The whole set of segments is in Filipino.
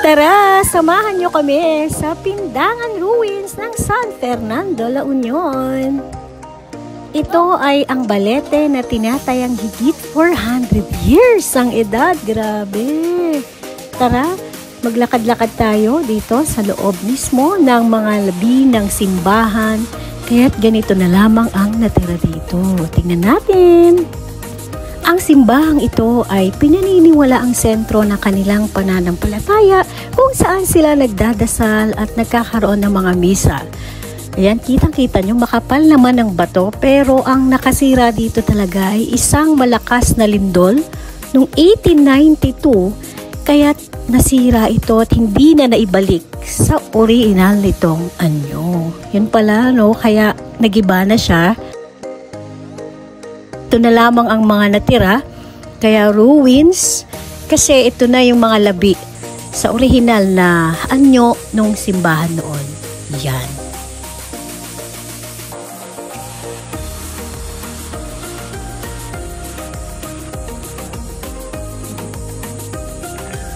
Tara, samahan nyo kami sa Pindangan Ruins ng San Fernando, La Union. Ito ay ang balete na tinatayang higit 400 years ang edad. Grabe! Tara, maglakad-lakad tayo dito sa loob mismo ng mga labi ng simbahan. Kaya't ganito na lamang ang natira dito. Tingnan natin! Ang simbahang ito ay pinaniniwala ang sentro ng kanilang pananampalataya kung saan sila nagdadasal at nagkakaroon ng mga misa. Ayan, kitang-kita nyo, makapal naman ang bato, pero ang nakasira dito talaga ay isang malakas na lindol noong 1892, kaya't nasira ito at hindi na naibalik sa original nitong anyo. Yun pala, no? Kaya nagiba na siya. Ito na lamang ang mga natira, kaya ruins, kasi ito na yung mga labi sa original na anyo nung simbahan noon. Yan.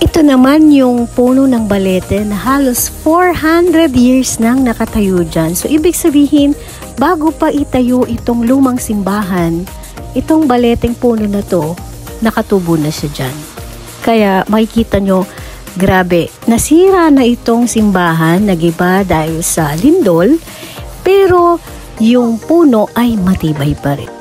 Ito naman yung puno ng balete na halos 400 years nang nakatayo dyan. So, ibig sabihin, bago pa itayo itong lumang simbahan, itong baleteng puno na to, nakatubo na siya dyan. Kaya makikita nyo, grabe, nasira na itong simbahan, nagiba dahil sa lindol, pero yung puno ay matibay pa rin.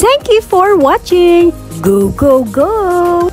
Thank you for watching. Go, go, go!